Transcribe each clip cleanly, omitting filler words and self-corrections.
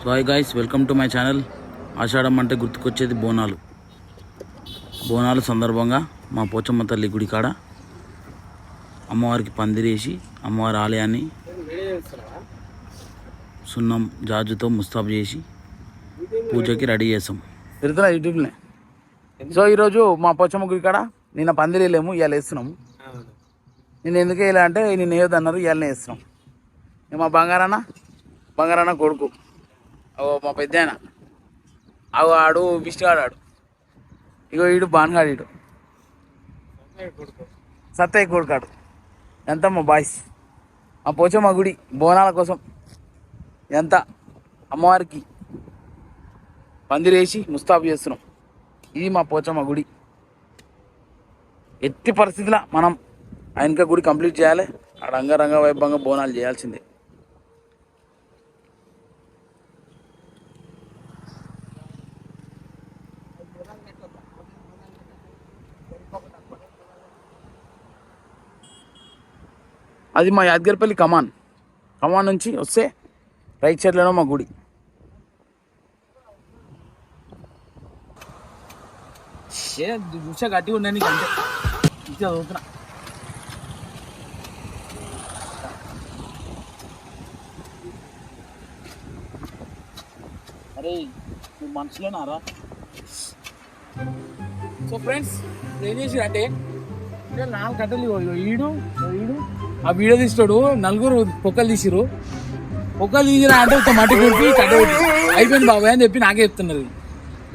So hi guys, welcome to my channel. ఆషాఢం అంటే గుర్తుకొచ్చేది బోనాలు. బోనాలు సందర్భంగా మా పోచమ్మ తల్లి గుడి కాడ అమ్మవారికి పందిరేసి అమ్మవారి ఆలయాన్ని సున్నం జాజుతో ముస్తాబు చేసి పూజకి రెడీ చేసాం. తిరుగుతున్నా యూట్యూబ్నే. సో ఈరోజు మా పోచమ్మ గుడి కాడ నిన్న పందిరేలేము, ఇవాళ వేస్తున్నాము. నేను ఎందుకు వేయలే అంటే నేను వేయొద్దన్నారు, ఇవాళనే వేస్తున్నాం. మా బంగారన్న కొడుకు మా పెద్ద ఆయన ఆడు విష్ణుగాడు, ఆడు ఇగో ఈడు బాన్గాడు, ఈడు సత్తయ్య కొడుకాడు. ఎంత మా బాయ్స్ మా పోచమ్మ గుడి బోనాల కోసం ఎంత అమ్మవారికి పందిరేసి ముస్తాబు చేస్తున్నాం. ఇది మా పోచమ్మ గుడి. ఎట్టి పరిస్థితుల్లో మనం ఆయనక గుడి కంప్లీట్ చేయాలి. ఆడ అంగరంగ వైభవంగా బోనాలు చేయాల్సిందే. అది మా యాదగిరిపల్లి కమాన్ నుంచి వస్తే రైట్ సైడ్లోనే మా గుడి. గట్టిగా ఉండండి అంటే చదువుతున్నా. అరే నువ్వు మనసులోనారా? సో ఫ్రెండ్స్ ఏం చేసి అంటే 4 గంటలు ఈడు ఆ వీడియో తీస్తాడు. 4 పొక్కలు తీసిరు అంటే ఒక మట్టి కొట్టి కట్ట పెట్టి అయిపోయింది బాబాయ్ అని చెప్పి నాకే చెప్తున్నారు.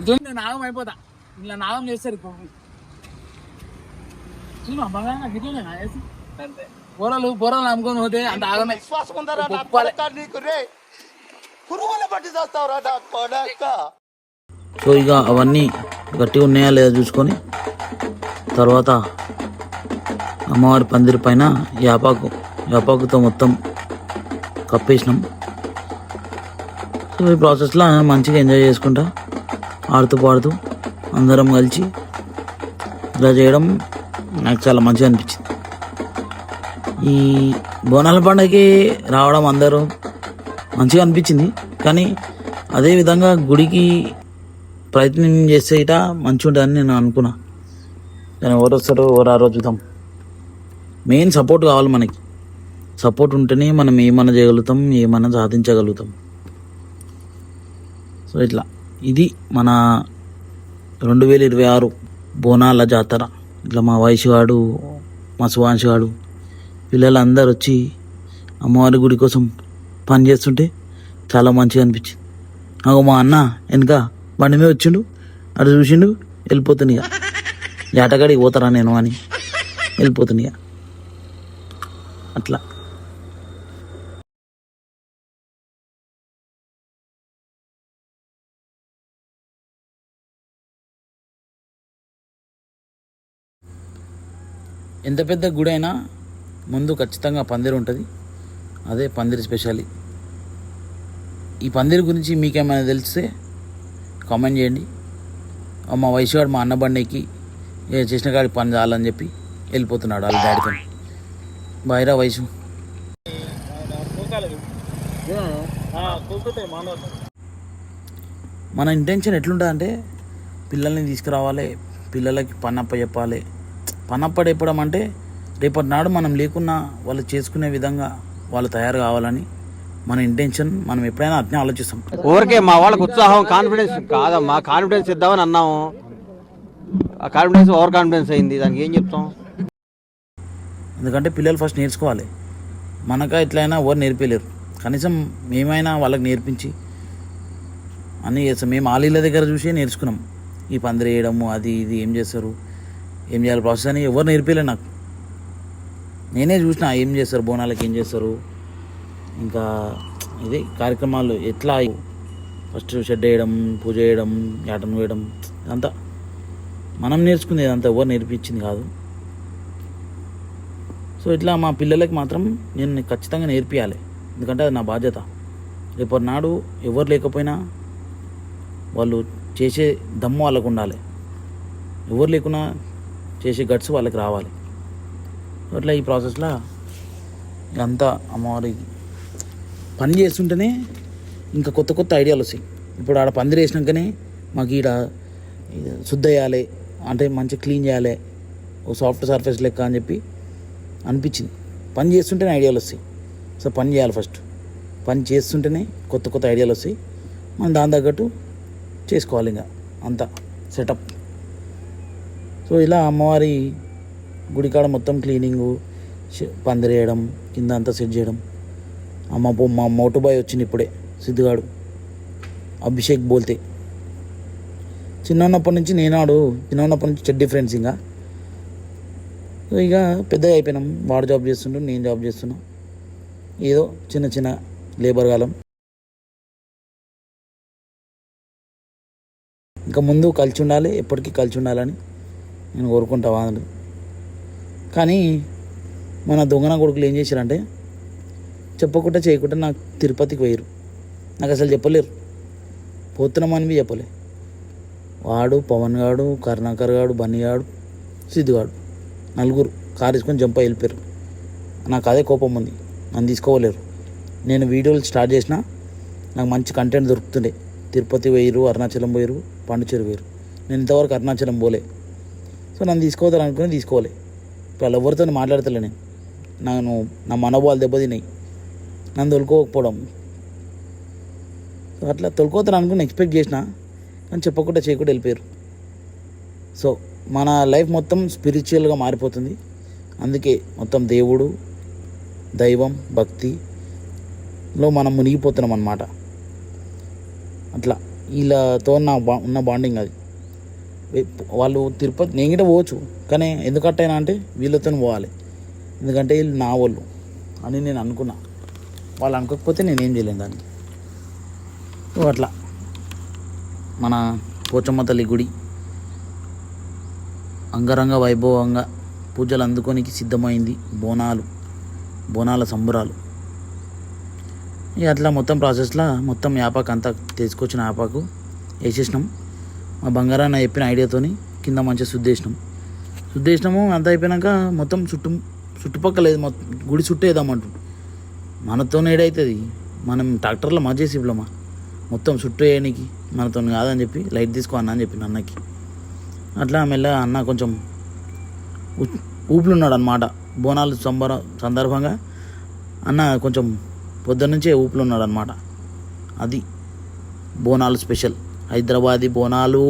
నేను నాగం అయిపోతా, ఇలా నాగం చేస్తారు. చూడు బాగా నాకు ఇట్లనేనా వేసి పొరలు నమ్ముకొని పోతే అంత ఆగమే. సో ఇక అవన్నీ గట్టిగా ఉన్నాయా లేదా చూసుకొని తర్వాత అమ్మవారి పందిరి పైన యాపాకుతో మొత్తం కప్పేసినాం. సో ఈ ప్రాసెస్లో మంచిగా ఎంజాయ్ చేసుకుంటా ఆడుతూ పాడుతూ అందరం కలిసి ఇలా చేయడం నాకు చాలా మంచిగా అనిపించింది. ఈ బోనాల పండుగకి రావడం అందరూ మంచిగా అనిపించింది. కానీ అదేవిధంగా గుడికి ప్రయత్నం చేస్తే ఇట మంచిగా ఉంటుందని నేను అనుకున్నా. కానీ ఎవరు వస్తారో ఎవరు ఆ రోజు చూద్దాం. మెయిన్ సపోర్ట్ కావాలి మనకి. సపోర్ట్ ఉంటేనే మనం ఏమన్నా చేయగలుగుతాం, ఏమన్నా సాధించగలుగుతాం. సో ఇట్లా ఇది మన 2026 బోనాల జాతర. ఇట్లా మా వయసుగాడు, మా సువాంశగాడు పిల్లలందరూ వచ్చి అమ్మవారి గుడి కోసం పని చేస్తుంటే చాలా మంచిగా అనిపించింది. నాకు మా అన్న వెనక బండి మీద వచ్చిండు, అటు చూసిండు, వెళ్ళిపోతుంది. ఇక జాటగాడికి పోతారా నేను అని వెళ్ళిపోతుంది. ఇక అట్లా ఎంత పెద్ద గుడి అయినా ముందు ఖచ్చితంగా పందిరి ఉంటుంది. అదే పందిరి స్పెషాలి. ఈ పందిరి గురించి మీకేమైనా తెలిస్తే కామెంట్ చేయండి. మా వయసుగాడు మా అన్న బండికి చేసిన కాడికి పని చాలని చెప్పి వెళ్ళిపోతున్నాడు వాళ్ళ డాడీతో. బాయిరా వయసు. మన ఇంటెన్షన్ ఎట్లుంటుంది అంటే పిల్లల్ని తీసుకురావాలి, పిల్లలకి పనప్ప చెప్పాలి. పనప్ప చెప్పడం అంటే రేపటి నాడు మనం లేకున్నా వాళ్ళు చేసుకునే విధంగా వాళ్ళు తయారు కావాలని మన ఇంటెన్షన్. మనం ఎప్పుడైనా అట్నే ఆలోచిస్తాం. ఊరికే మా వాళ్ళకి ఉత్సాహం, కాన్ఫిడెన్స్ కాదమ్మా, కాన్ఫిడెన్స్ ఇద్దామని అన్నాము. ఆ కాన్ఫిడెన్స్ ఓవర్ కాన్ఫిడెన్స్ అయింది. దానికి ఏం చెప్తాం? ఎందుకంటే పిల్లలు ఫస్ట్ నేర్చుకోవాలి. మనక ఎట్లయినా ఎవరు నేర్పించలేరు. కనీసం మేమైనా వాళ్ళకి నేర్పించి అన్నీ చేస్తాం. మేము ఆలీల దగ్గర చూసి నేర్చుకున్నాం. ఈ పందిరి వేయడము, అది ఇది ఏం చేస్తారు, ఏం చేయాలి ప్రాసెస్ అని ఎవరు నేర్పించలేదు నాకు. నేనే చూసిన ఏం చేస్తారు, బోనాలకి ఏం చేస్తారు, ఇంకా ఇది కార్యక్రమాలు ఎట్లా ఫస్ట్ షెడ్ వేయడం, పూజ చేయడం, యాటను వేయడం, ఇదంతా మనం నేర్చుకుంది. ఇదంతా ఎవరు నేర్పించింది కాదు. సో ఇట్లా మా పిల్లలకి మాత్రం నేను ఖచ్చితంగా నేర్పించాలి. ఎందుకంటే అది నా బాధ్యత. రేపటి నాడు ఎవరు లేకపోయినా వాళ్ళు చేసే దమ్ము వాళ్ళకు ఉండాలి. ఎవరు లేకున్నా చేసే గట్స్ వాళ్ళకి రావాలి. అట్లా ఈ ప్రాసెస్లో అంతా అమ్మవారి పని చేస్తుంటేనే ఇంకా కొత్త కొత్త ఐడియాలు వస్తాయి. ఇప్పుడు ఆడ పందిరి వేసినాకనే మాకు ఈడ శుద్ధ చేయాలి అంటే మంచి క్లీన్ చేయాలి ఓ సాఫ్ట్ సర్ఫేస్ లెక్క అని చెప్పి అనిపించింది. పని చేస్తుంటేనే ఐడియాలు వస్తాయి. సో పని చేయాలి ఫస్ట్, పని చేస్తుంటేనే కొత్త కొత్త ఐడియాలు వస్తాయి. మనం దాని తగ్గట్టు చేసుకోవాలి ఇంకా అంతా సెటప్. సో ఇలా అమ్మవారి గుడికాడ మొత్తం క్లీనింగు, పందిరేయడం, కింద అంతా సెట్ చేయడం. మా మోటు బాయ్ వచ్చింది ఇప్పుడే, సిద్ధుగాడు అభిషేక్ బోల్తే. చిన్నప్పటి నుంచి చెడ్డి ఫ్రెండ్స్. ఇంకా ఇక పెద్దగా అయిపోయినాం. వాడు జాబ్ చేస్తుంటాం, నేను జాబ్ చేస్తున్నా. ఏదో చిన్న చిన్న లేబర్ కాలం. ఇంకా ముందు కలిసి ఉండాలి, ఎప్పటికీ కలిసి ఉండాలని నేను కోరుకుంటా వాళ్ళు. కానీ మన దొంగన కొడుకులు ఏం చేశారంటే చెప్పకుండా చేయకుండా నాకు తిరుపతికి పోయారు. నాకు అసలు చెప్పలేరు, పోతున్నామని చెప్పలే. వాడు, పవన్ గాడు, కరుణాకర్ గాడు, బన్నీ గాడు, సిద్ధుగాడు, నలుగురు కారు వేసుకొని జంప్ వెళ్ళిపోయారు. నాకు అదే కోపం ఉంది, నన్ను తీసుకోలేరు. నేను వీడియోలు స్టార్ట్ చేసిన నాకు మంచి కంటెంట్ దొరుకుతుండే. తిరుపతి పోయారు, అరుణాచలం పోయారు, పాండిచేరి పోయారు. నేను ఇంతవరకు అరుణాచలం పోలే. సో నన్ను తీసుకోవద్దని అనుకుని తీసుకోవాలి. ఇప్పుడు వాళ్ళు ఎవరితో మాట్లాడతలే. నా మనోభావాలు దెబ్బతిన్నాయి నన్ను తొలుకోకపోవడం. సో అట్లా తొలుకోతాను అనుకుని ఎక్స్పెక్ట్ చేసిన, కానీ చెప్పకుండా చేయకుండా వెళ్ళిపోయారు. సో మన లైఫ్ మొత్తం స్పిరిచువల్గా మారిపోతుంది. అందుకే మొత్తం దేవుడు, దైవం, భక్తిలో మనం మునిగిపోతున్నాం అన్నమాట. అట్లా వీళ్ళతో ఉన్న బాండింగ్ అది. వాళ్ళు తిరుపతి నేను కూడా పోవచ్చు, కానీ ఎందుకట్టయినా అంటే వీళ్ళతో పోవాలి, ఎందుకంటే వీళ్ళు నా వాళ్ళు అని నేను అనుకున్నా. వాళ్ళు అనుకోకపోతే నేనేం చేయలేను దాన్ని. అట్లా మన పోచమ్మ తల్లి గుడి అంగరంగ వైభవంగా పూజలు అందుకోనికి సిద్ధమైంది. బోనాల సంబరాలు. ఇక అట్లా మొత్తం ప్రాసెస్లో మొత్తం యాపాకు అంతా తీసుకొచ్చిన యాపాకు వేసేసినాం. మా బంగారాన్న చెప్పిన ఐడియాతోని కింద మంచిగా శుద్ధేసినాము. అంతా అయిపోయినాక మొత్తం చుట్టుపక్కల మొత్తం గుడి చుట్టూ వేద్దామంటు. మనతో ఏడవుతుంది, మనం ట్రాక్టర్లో మజేసి ఇవ్వమా మొత్తం చుట్టూ వేయడానికి మనతో కాదని చెప్పి లైట్ తీసుకో అన్న అని చెప్పిన అన్నకి. అట్లా మెల్లగా అన్న కొంచెం ఊపులున్నాడు అన్నమాట. బోనాలు సందర్భంగా అన్న కొంచెం పొద్దున్నుంచే ఊపులు ఉన్నాడు అనమాట. అది బోనాలు స్పెషల్, హైదరాబాదీ బోనాలు.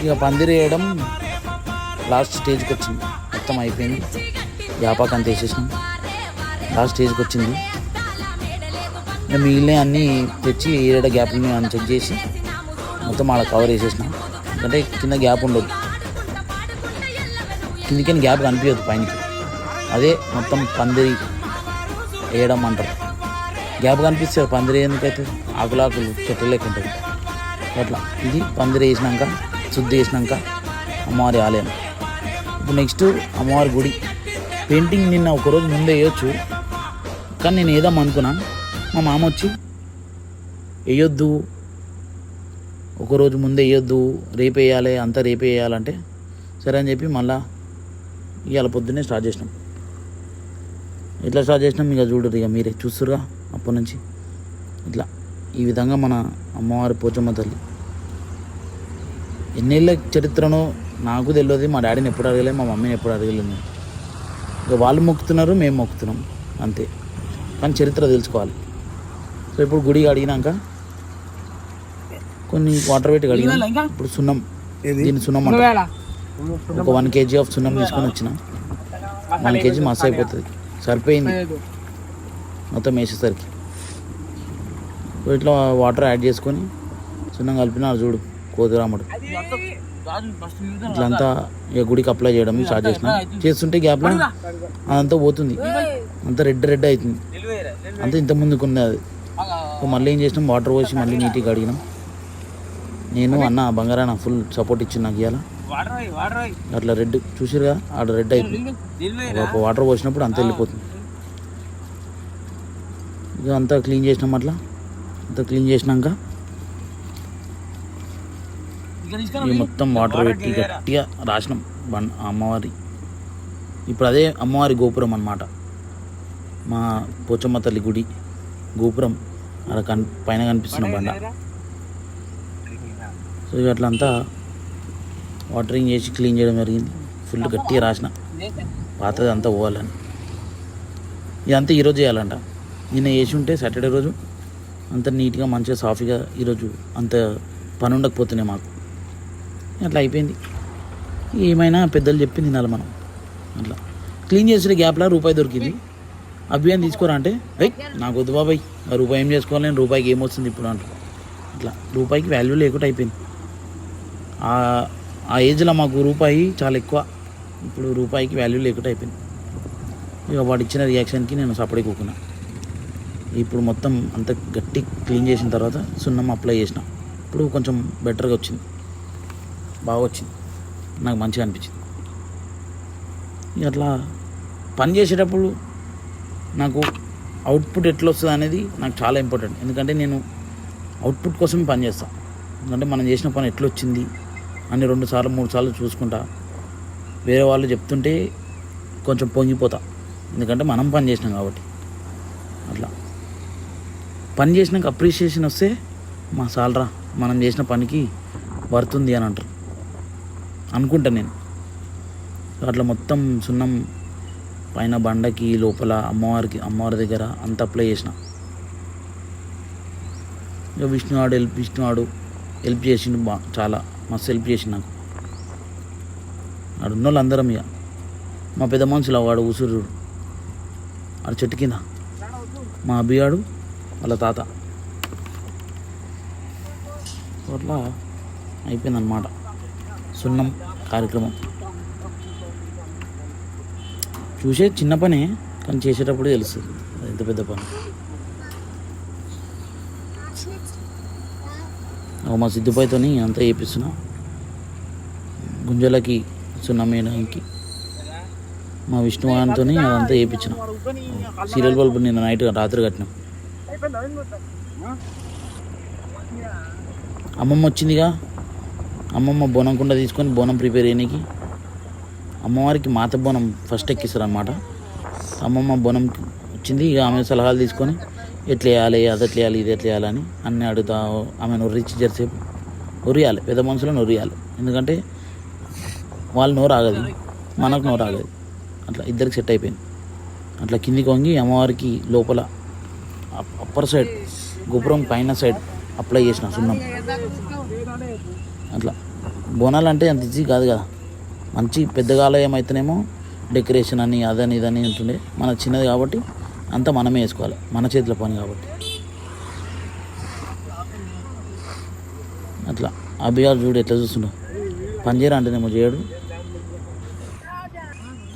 ఇక పందిరి వేయడం లాస్ట్ స్టేజ్కి వచ్చింది. మొత్తం అయిపోయింది, యాపాకు అంత వేసేసినాం. లాస్ట్ స్టేజ్కి వచ్చింది. ఇక మిగిలిన అన్నీ తెచ్చి ఏడ గ్యాప్ని అని చెక్ చేసి మొత్తం ఆడ కవర్ వేసేసినాం. ఎందుకంటే కింద గ్యాప్ ఉండదు, కిందికి గ్యాప్ కనిపించదు పైనకి. అదే మొత్తం పందిరి వేయడం అంటారు. గ్యాప్ కనిపిస్తుంది పందిరి ఎందుకైతే ఆకులు చెట్లు లెక్క ఉంటుంది అట్లా. ఇది పందిరి వేసినాక శుద్ధి చేసినాక అమ్మవారి ఆలయం. ఇప్పుడు నెక్స్ట్ అమ్మవారి గుడి పెయింటింగ్ నిన్న ఒకరోజు ముందే వేయొచ్చు, కానీ నేను వేద్దాం అనుకున్నా. మా మామ వచ్చి వేయొద్దు, ఒకరోజు ముందే వేయొద్దు, రేపు వేయాలి, అంతా రేపు వేయాలంటే సరే అని చెప్పి మళ్ళీ ఇవాళ పొద్దున్నే స్టార్ట్ చేసినాం. ఎట్లా స్టార్ట్ చేసినాం ఇక చూడరు, ఇక మీరే చూస్తురుగా అప్పటి నుంచి. ఇట్లా ఈ విధంగా మన అమ్మవారి పోచమ్మ తల్లి ఎన్నేళ్ళ చరిత్రనో నాకు తెలియదు. మా డాడీని ఎప్పుడు అడగలేదు, మా మమ్మీని ఎప్పుడు అడగలేదు. ఇక వాళ్ళు మొక్కుతున్నారు, మేము మొక్కుతున్నాం అంతే. కానీ చరిత్ర తెలుసుకోవాలి. సో ఇప్పుడు గుడి అడిగినాక కొన్ని వాటర్ పెట్టి కడిగినా. ఇప్పుడు సున్నం, దీన్ని సున్నం అంటారు. ఒక 1 kg ఆఫ్ సున్నం తీసుకొని వచ్చిన. మనకేసి మస్తు అయిపోతుంది. సరిపోయింది మొత్తం వేసేసరికి. ఇట్లా వాటర్ యాడ్ చేసుకొని సున్నం కలిపినారు చూడు కోతిరాముడు. ఇట్లంతా ఇక గుడికి అప్లై చేయడం స్టార్ట్ చేసిన. చేస్తుంటే గ్యాప్లో అదంతా పోతుంది, అంతా రెడ్ అవుతుంది. అంతా ఇంత ముందుకు ఉంది అది. మళ్ళీ ఏం చేసినాం, వాటర్ పోసి మళ్ళీ నీట్గా కడిగినాం. నేను అన్న బంగారాన్న ఫుల్ సపోర్ట్ ఇచ్చింది నాకు ఇవాళ. అట్లా రెడ్ చూసిరుగా, ఆడ రెడ్ అయిపోయింది. వాటర్ పోసినప్పుడు అంతా వెళ్ళిపోతుంది. ఇక అంతా క్లీన్ చేసినాం. అట్లా అంతా క్లీన్ చేసినాక ఇక మొత్తం వాటర్ పెట్టి గట్టిగా రాసినాం అమ్మవారి. ఇప్పుడు అదే అమ్మవారి గోపురం అన్నమాట, మా పోచమ్మ తల్లి గుడి గోపురం. అక్కడ పైన కనిపిస్తున్న బండ. సో ఇక అట్లా అంతా వాటరింగ్ చేసి క్లీన్ చేయడం జరిగింది. ఫుల్ గట్టిగా రాసిన పాత్రది అంతా పోవాలని. ఇదంతా ఈరోజు చేయాలంట. నిన్న వేసి ఉంటే సాటర్డే రోజు అంత నీట్గా మంచిగా సాఫీగా ఈరోజు అంత పని ఉండకపోతున్నాయి మాకు. అట్లా అయిపోయింది. ఏమైనా పెద్దలు చెప్పి తినాలి మనం. అట్లా క్లీన్ చేసే గ్యాప్లో రూపాయి దొరికింది. అభియాన్ తీసుకోరా అంటే నాకు వద్దు బాబాయ్, ఆ రూపాయి ఏం చేసుకోవాలి, నేను రూపాయికి ఏమొస్తుంది ఇప్పుడు అంట. అట్లా రూపాయికి వాల్యూ లేకుండా అయిపోయింది. ఆ ఏజ్లో మాకు రూపాయి చాలా ఎక్కువ, ఇప్పుడు రూపాయికి వాల్యూ లేకుండా అయిపోయింది. ఇక వాడు ఇచ్చిన రియాక్షన్కి నేను సపడి కూకున్నా. ఇప్పుడు మొత్తం అంత గట్టి క్లీన్ చేసిన తర్వాత సున్నం అప్లై చేసిన. ఇప్పుడు కొంచెం బెటర్గా వచ్చింది, బాగా వచ్చింది, నాకు మంచిగా అనిపించింది. ఇక అట్లా పని చేసేటప్పుడు నాకు అవుట్పుట్ ఎట్లా వస్తుంది అనేది నాకు చాలా ఇంపార్టెంట్. ఎందుకంటే నేను అవుట్పుట్ కోసం పని చేస్తాను. ఎందుకంటే మనం చేసిన పని ఎట్లా వచ్చింది అని 2 సార్లు 3 సార్లు చూసుకుంటా. వేరే వాళ్ళు చెప్తుంటే కొంచెం పొంగిపోతా, ఎందుకంటే మనం పని చేసినాం కాబట్టి. అట్లా పని చేసినాక అప్రిషియేషన్ వస్తే మా సాలరా మనం చేసిన పనికి వర్తుంది అని అంటారు అనుకుంటా నేను. అట్లా మొత్తం సున్నం పైన బండకి లోపల అమ్మవారి దగ్గర అంత అప్లై చేసిన. ఇక విష్ణువాడు హెల్ప్ చేసిండు, చాలా మస్తు హెల్ప్ చేసిండు నాకు. ఆడు ఉన్న వాళ్ళు అందరం ఇక మా పెద్ద మనుషులు. వాడు ఉసురు ఆడు చెట్టు కింద మా అభిగాడు వాళ్ళ తాత. అట్లా అయిపోయిందన్నమాట సున్నం కార్యక్రమం. చూసే చిన్న పనే కానీ చేసేటప్పుడు తెలుస్తుంది అది ఎంత పెద్ద పని. మా సిద్దుపైతో అంతా చేపిస్తున్నా. గుంజలకి సున్నం వేయడానికి మా విష్ణువానితో అదంతా చేయించిన. సీరియల్ బల్బు నిన్న రాత్రి కట్టినాం. అమ్మమ్మ వచ్చిందిగా, అమ్మమ్మ బోనం కుండ తీసుకొని బోనం ప్రిపేర్ చేయడానికి అమ్మవారికి మాత బోనం ఫస్ట్ ఎక్కిస్తారు అన్నమాట. అమ్మమ్మ బోనం వచ్చింది. ఇక ఆమె సలహాలు తీసుకొని ఎట్లా వేయాలి, అది ఎట్లా వేయాలి, ఇది ఎట్లా వేయాలని అన్నీ అడుగుతా. ఆమెను ఉర్రించి జరిసేపు ఉరియాలి, పెద్ద మనుషులను ఉరియాలి. ఎందుకంటే వాళ్ళు నోరు ఆగదు, మనకు నోరు ఆగదు. అట్లా ఇద్దరికి సెట్ అయిపోయింది. అట్లా కిందికి వంగి అమ్మవారికి లోపల అప్పర్ సైడ్ గోపురం పైన సైడ్ అప్లై చేసిన సున్నం. అట్లా బోనాలు అంటే అంత ఈజీ కాదు కదా. మంచి పెద్దగా ఆలయం అయితేనేమో డెకరేషన్ అని అదని ఇదని ఉంటుండే. మన చిన్నది కాబట్టి అంతా మనమే వేసుకోవాలి, మన చేతిలో పని కాబట్టి. అట్లా అభిగారు చూడు ఎట్లా చూస్తుండో, పని చేయరా అంటేనేమో చేయడు.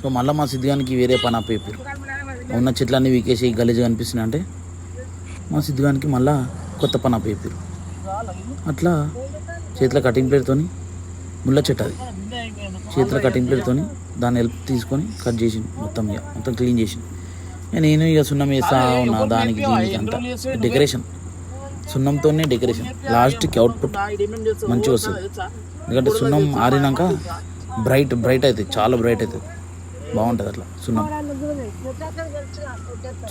సో మళ్ళీ మా సిద్ధిగానికి వేరే పని అప్పచెప్పారు. ఉన్న చెట్లన్నీ వీకేసి గలీజ్గా అనిపిస్తున్నాయి అంటే మా సిద్ధిగానికి మళ్ళీ కొత్త పని అప్పచెప్పారు. అట్లా చేతిలో కటింగ్ ప్లేట్తోని ముళ్ళ చెట్టు అది చేతిలో కటింగ్ ప్లేట్తోని దాన్ని హెల్ప్ తీసుకొని కట్ చేసింది మొత్తం. ఇక మొత్తం క్లీన్ చేసింది. నేను ఇక సున్నం వేస్తా ఉన్నా దానికి దీనికి అంతా డెకరేషన్. సున్నంతోనే డెకరేషన్, లాస్ట్కి అవుట్పుట్ మంచిగా వస్తుంది. ఎందుకంటే సున్నం ఆరినాక బ్రైట్ అవుతుంది, చాలా బ్రైట్ అవుతుంది, బాగుంటుంది అట్లా సున్నం.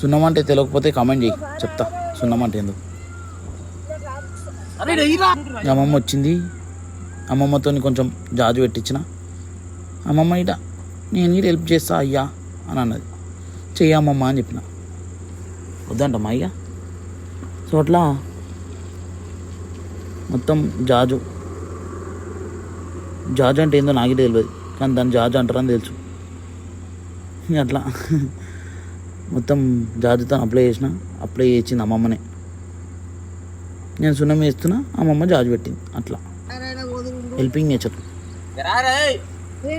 సున్నం అంటే తెలియకపోతే కామెంట్ చేయి, చెప్తా సున్నం అంటే ఎందుకు. అమ్మమ్మ వచ్చింది, అమ్మమ్మతో కొంచెం జాజు పెట్టించిన. అమ్మమ్మ ఇట నేను ఇటు హెల్ప్ చేస్తా అయ్యా అని అన్నది. చెయ్యమ్మమ్మ అని చెప్పిన, వద్దంటమ్మా అయ్యా. సో అట్లా మొత్తం జాజు అంటే ఏందో నాకే తెలియదు, కానీ దాన్ని జాజు అంటారని తెలుసు. ఇక అట్లా మొత్తం జాజుతో అప్లై చేసింది అమ్మమ్మనే. నేను సున్నం వేస్తున్నా, అమ్మమ్మ జాజు పెట్టింది. అట్లా హెల్పింగ్ నేచర్.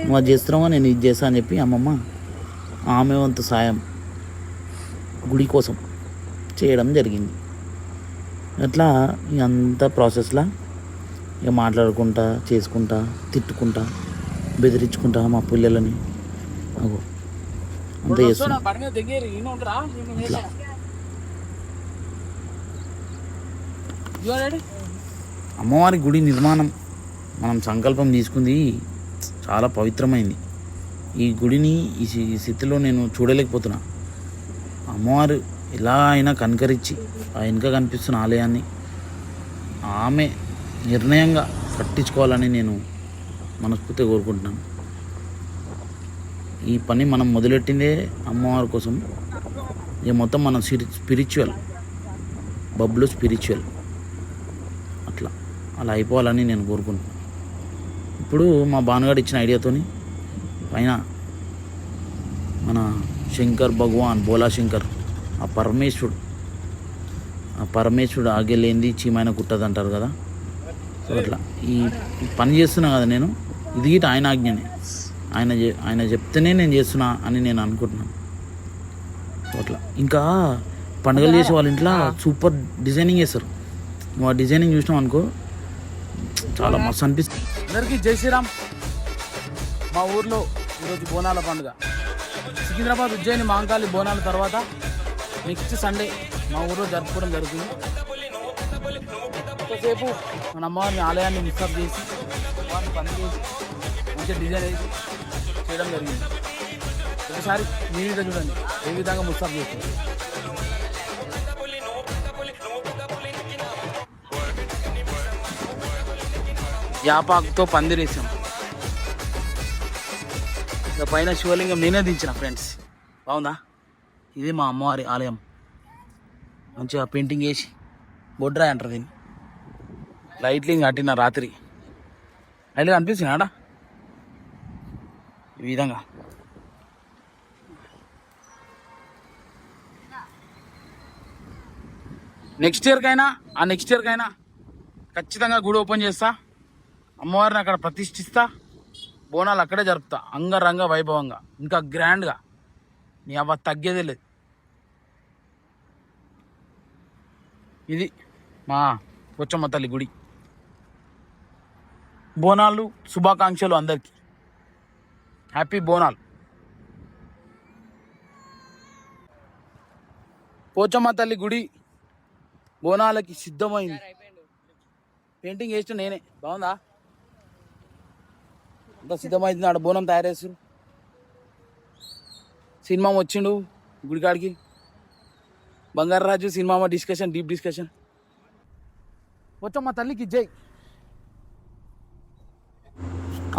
నువ్వు అది చేస్తున్నావా, నేను ఇది చేస్తా అని చెప్పి అమ్మమ్మ ఆమె వంతు సాయం గుడి కోసం చేయడం జరిగింది. అట్లా అంత ప్రాసెస్లా ఇక మాట్లాడుకుంటా, చేసుకుంటా, తిట్టుకుంటా, బెదిరించుకుంటా మా పిల్లలని అగో అంత చేస్తున్నా. అమ్మవారి గుడి నిర్మాణం మనం సంకల్పం తీసుకుంది చాలా పవిత్రమైంది. ఈ గుడిని ఈ స్థితిలో నేను చూడలేకపోతున్నా. అమ్మవారు ఎలా అయినా కనికరించి ఆ వెనుక కనిపిస్తున్న ఆలయాన్ని ఆమె నిర్ణయంగా కట్టించుకోవాలని నేను మనస్ఫూర్తిగా కోరుకుంటున్నాను. ఈ పని మనం మొదలెట్టిందే అమ్మవారి కోసం. ఇక మొత్తం మనం స్పిరిచువల్ బబ్లు స్పిరిచువల్ అలా అయిపోవాలని నేను కోరుకుంటున్నాను. ఇప్పుడు మా భానుగాడు ఇచ్చిన ఐడియాతోని పైన మన శంకర్ భగవాన్ బోలా శంకర్ ఆ పరమేశ్వరుడు ఆగలేంది చీమైన కుట్టదు అంటారు కదా. సో అట్లా ఈ పని చేస్తున్నా కదా నేను, ఇది గిట ఆయన ఆజ్ఞనే. ఆయన చెప్తేనే నేను చేస్తున్నా అని నేను అనుకుంటున్నాను. సో అట్లా ఇంకా పండుగలు చేసే వాళ్ళ ఇంట్లో సూపర్ డిజైనింగ్ చేస్తారు. నువ్వు ఆ డిజైనింగ్ చూసినావు అనుకో చాలా మస్తు అనిపిస్తుంది. అందరికీ జై శ్రీరామ్. మా ఊర్లో ఈరోజు బోనాల పండుగ. సికింద్రాబాద్ ఉజ్జయిని మహంకాళి బోనాల తర్వాత నెక్స్ట్ సండే మా ఊర్లో జరుపుకోవడం జరుగుతుంది. ఎంతసేపు మన అమ్మవారిని ఆలయాన్ని ముస్తాబ్ చేసి వారిని పని చేసి మంచిగా డిజైన్ వేసి చేయడం జరిగింది. ఒకసారి నీట్గా చూడండి ఏ విధంగా ముస్తాబ్ చేస్తుంది. యాపాకుతో పందిరేసాం. ఇక పైన శివలింగం నేనే దించిన ఫ్రెండ్స్. బాగుందా? ఇది మా అమ్మవారి ఆలయం. మంచిగా పెయింటింగ్ వేసి బొడ్రాయి అంటారు దీన్ని. లైట్లింగ్ కట్టిన రాత్రి లైట్గా అనిపిస్తుంది ఆడ ఈ విధంగా. నెక్స్ట్ ఇయర్కైనా ఖచ్చితంగా గుడి ఓపెన్ చేస్తా. అమ్మవారిని అక్కడ ప్రతిష్ఠిస్తా. బోనాలు అక్కడే జరుపుతా అంగరంగ వైభవంగా, ఇంకా గ్రాండ్గా. నీ అవ్వ తగ్గేదే లేదు. ఇది మా పోచమ్మ తల్లి గుడి. బోనాలు శుభాకాంక్షలు అందరికీ. హ్యాపీ బోనాలు. పోచమ్మ తల్లి గుడి బోనాలకి సిద్ధమైంది. పెయింటింగ్ వేసిన నేనే. బాగుందా? అంతా సిద్ధమైంది. ఆడ బోనం తయారు చేస్తారు. సినిమా వచ్చిండు గుడికాడికి. Bangararaju cinema discussion, deep discussion. Pochamma తల్లికి జై.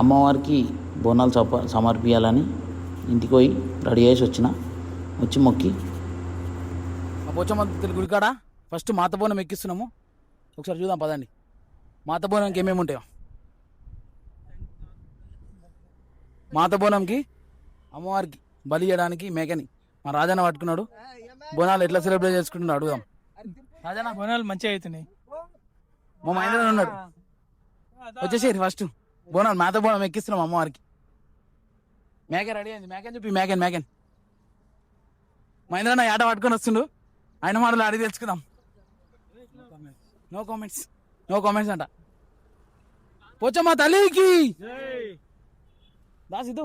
అమ్మవారికి బోనాలు సమర్పించాలని ఇంటికి పోయి రెడీ చేసి వచ్చి మొక్కి ఆ పోచమ్మ తల్లి గుడికాడ ఫస్ట్ మాత బోనం ఎక్కిస్తున్నాము. ఒకసారి చూద్దాం పదండి. మాత బోనంకి ఏమేమి ఉంటాయో. మాత బోనంకి అమ్మవారికి బలి చేయడానికి మేకని మా రాజన్న పట్టుకున్నాడు. బోనాలు ఎట్లా సెలబ్రేట్ చేసుకుంటున్నాడు అడుగుదాం. రాజన్న బోనాలు మంచిగా అవుతున్నాయి. మా మైండ్లో ఉన్నాడు. వచ్చేసేది ఫస్ట్ బోనాలు మాత బోనం ఎక్కిస్తున్నాం అమ్మవారికి. మేక రెడీ అయింది. మేకని చెప్పి మేకన్ మహేంద్రన్న ఆట పట్టుకొని వస్తుండు. ఆయన మాటలు అడిగి తెలుసుకుందాం. నో కామెంట్స్ అంట. పోచమ్మ తల్లికి దాసిద్దు.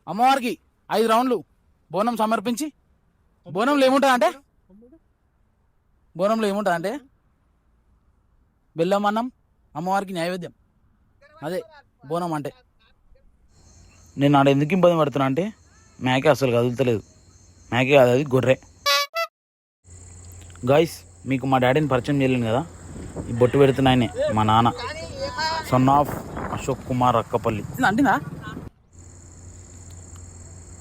అమ్మవారికి 5 రౌండ్లు బోనం సమర్పించి, బోనంలో ఏముంటుందంటే బెల్లం అన్నం అమ్మవారికి నైవేద్యం. అదే బోనం అంటే. నేను ఆడ ఎందుకు ఇబ్బంది పడుతున్నా అంటే మేకే అసలు కదులుతలేదు. మేకే కాదు, అది గొర్రె. గాయస్, మీకు మా డాడీని పరిచయం చేయలేను కదా. ఈ బొట్టు పెడుతున్నాయనే మా నాన్న, సన్ ఆఫ్ అశోక్ కుమార్ అక్కపల్లి. అంటేనా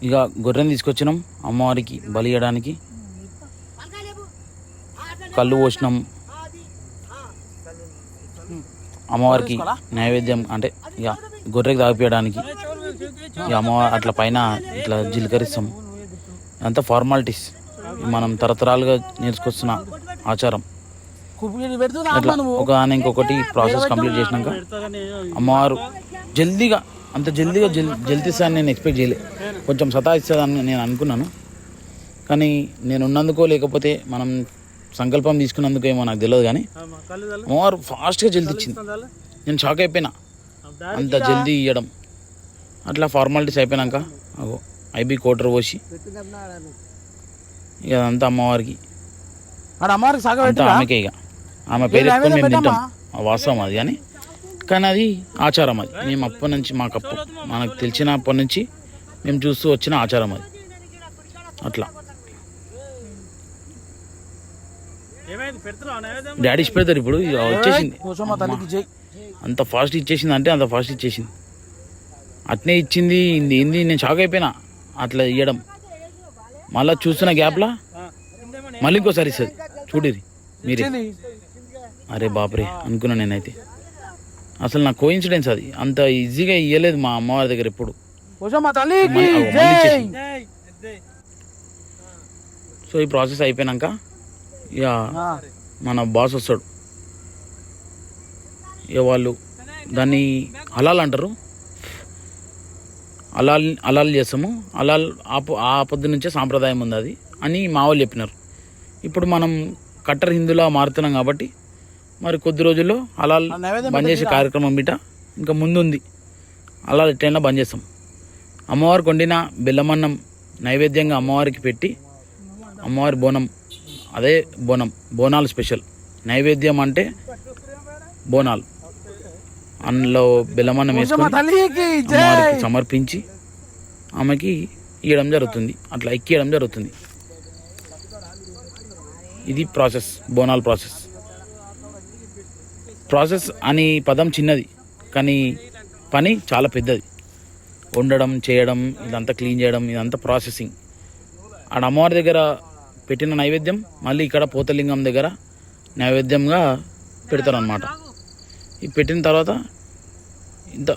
ఇక గొర్రెని తీసుకొచ్చినాం అమ్మవారికి బలి ఇవ్వడానికి. కళ్ళు పోసినాం అమ్మవారికి నైవేద్యం అంటే ఇక గొర్రెకి తాగిపోయడానికి ఇక అమ్మవారు అట్లా పైన ఇట్లా జీలకరిస్తాం. అంతా ఫార్మాలిటీస్, మనం తరతరాలుగా నేర్చుకొస్తున్న ఆచారం. అట్లా ఒక ఇంకొకటి ప్రాసెస్ కంప్లీట్ చేసినాక అమ్మవారు జల్దీగా అంత జల్దీగా జల్దిస్తాను నేను ఎక్స్పెక్ట్ చేయలే. కొంచెం సతాయిస్తుందని నేను అనుకున్నాను, కానీ నేను ఉన్నందుకో లేకపోతే మనం సంకల్పం తీసుకున్నందుకు ఏమో నాకు తెలియదు, కానీ అమ్మవారు ఫాస్ట్గా జల్దీ ఇచ్చింది. నేను షాక్ అయిపోయినా, అంత జల్దీ ఇవ్వడం. అట్లా ఫార్మాలిటీస్ అయిపోయినాక ఐబీ కోటర్ పోసి ఇక అదంతా అమ్మవారికి ఆమెకే. ఇక ఆమె పేరు ఎత్తుకొని మేము తింటాం, వాస్తవం అది. కానీ అది ఆచారం. అది మేము అప్పటి నుంచి మనకు తెలిసినప్పటి నుంచి మేము చూస్తూ వచ్చిన ఆచారం అది. అట్లా డాడీ ఇచ్చి పెడతారు. ఇప్పుడు వచ్చేసింది, అంత ఫాస్ట్ ఇచ్చేసింది అంటే అంత ఫాస్ట్ ఇచ్చేసింది. అట్నే ఇచ్చింది. ఏంది నేను షాక్ అయిపోయినా అట్లా ఇవ్వడం. మళ్ళీ చూస్తున్న గ్యాప్లా మళ్ళీ ఇంకోసారి ఇస్తుంది. చూడేది మీరే, అరే బాపరే అనుకున్నా నేనైతే. అసలు నా కోఇన్సిడెన్స్ అది. అంత ఈజీగా ఇవ్వలేదు మా అమ్మవారి దగ్గర ఎప్పుడు. సో ఈ ప్రాసెస్ అయిపోయినాక ఇక మన బాస్ వస్తాడు. ఇక వాళ్ళు దాన్ని హలాల్ అంటారు. హలాల్ చేస్తాము. హలాల్ ఆ పొద్దు నుంచే సాంప్రదాయం ఉంది అది అని మా వాళ్ళు చెప్పినారు. ఇప్పుడు మనం కట్టర్ హిందువులా మారుతున్నాం కాబట్టి మరి కొద్ది రోజుల్లో హలాల్ బంద్ చేసే కార్యక్రమం బిట ఇంకా ముందుంది. హలాల్ ఎట్లయినా బంద్ చేస్తాం. అమ్మవారికి వండిన బెల్లమన్నం నైవేద్యంగా అమ్మవారికి పెట్టి అమ్మవారి బోనం, అదే బోనాలు స్పెషల్. నైవేద్యం అంటే బోనాలు. అందులో బెల్లమన్నం వేసుకొని అమ్మవారికి సమర్పించి ఆమెకి ఇవ్వడం జరుగుతుంది. అట్లా ఎక్కియడం జరుగుతుంది. ఇది ప్రాసెస్, బోనాల ప్రాసెస్ అని పదం చిన్నది, కానీ పని చాలా పెద్దది. వండడం, చేయడం, ఇదంతా క్లీన్ చేయడం, ఇదంతా ప్రాసెసింగ్. ఆడ అమ్మవారి దగ్గర పెట్టిన నైవేద్యం మళ్ళీ ఇక్కడ పోతలింగం దగ్గర నైవేద్యంగా పెడతారు అన్నమాట. ఇది పెట్టిన తర్వాత ఇంత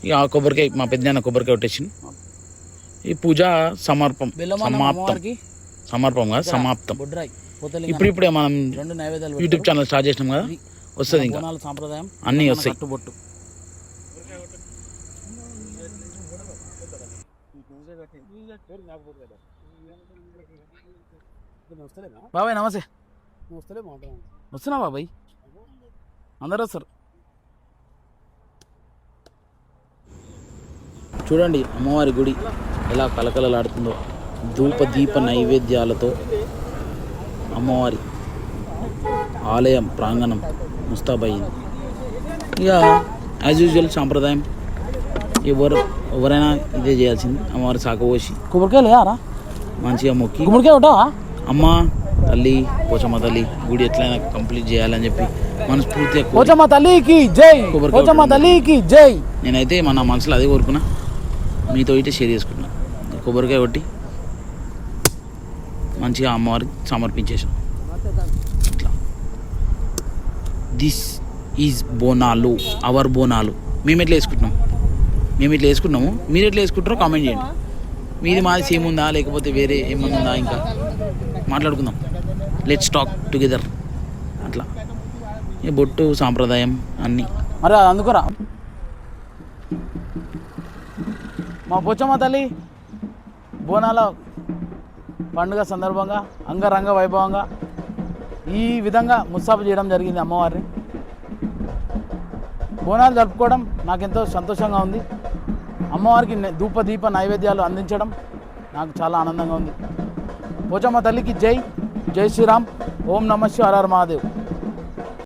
ఇక కొబ్బరికాయ, మా పెద్దనాన్న కొబ్బరికాయ కొట్టేసింది. ఈ పూజ సమాప్తం. ఇప్పుడిప్పుడే మనం యూట్యూబ్ ఛానల్ స్టార్ట్ చేసినాం కదా, వస్తుంది ఇంకా అన్నీ వస్తాయి. బాబాయ్ నమస్తే. వస్తున్నా బాబాయ్, అందరు వస్తారు. చూడండి అమ్మవారి గుడి ఎలా కలకలలాడుతుందో. ధూప దీప నైవేద్యాలతో అమ్మవారి ఆలయం ప్రాంగణం ముస్తాబయ్యింది. ఇక యాజ్ యూజువల్ సాంప్రదాయం ఎవరైనా ఇదే చేయాల్సింది. అమ్మవారి సాకపోసి కొబ్బరికాయలు మంచిగా మొక్కి అమ్మ తల్లి పోచమ్మ తల్లి గుడి ఎట్లయినా కంప్లీట్ చేయాలని చెప్పి మనస్ఫూర్తిగా పోచమ్మ తల్లికి జై, పోచమ్మ తల్లికి జై. నేనైతే మన మనసులో అదే కోరుకున్నా, మీతో అయితే షేర్ చేసుకున్నా. కొబ్బరికాయ కొట్టి మంచిగా అమ్మవారికి సమర్పించేసాం. ఇట్లా this is Bonalu, our Bonalu. మేము ఇట్లా వేసుకుంటున్నాము, మీరు ఎట్లా వేసుకుంటారో కామెంట్ చేయండి. మీది మాది సేమ్ ఉందా లేకపోతే వేరే ఏమన్నా ఉందా, ఇంకా మాట్లాడుకుందాం. Let's talk together. అట్లా ఈ బొట్టు సాంప్రదాయం అన్నీ మరి అందుకురా. మా పోచమ్మ తల్లి బోనాల పండుగ సందర్భంగా అంగరంగ వైభవంగా ఈ విధంగా ముస్తాబు చేయడం జరిగింది అమ్మవారిని. బోనాలు జరుపుకోవడం నాకెంతో సంతోషంగా ఉంది. అమ్మవారికి ధూప దీప నైవేద్యాలు అందించడం నాకు చాలా ఆనందంగా ఉంది. పోచమ్మ తల్లికి జై, జై శ్రీరామ్, ఓం నమః శివాయ, హర హర మహాదేవ్.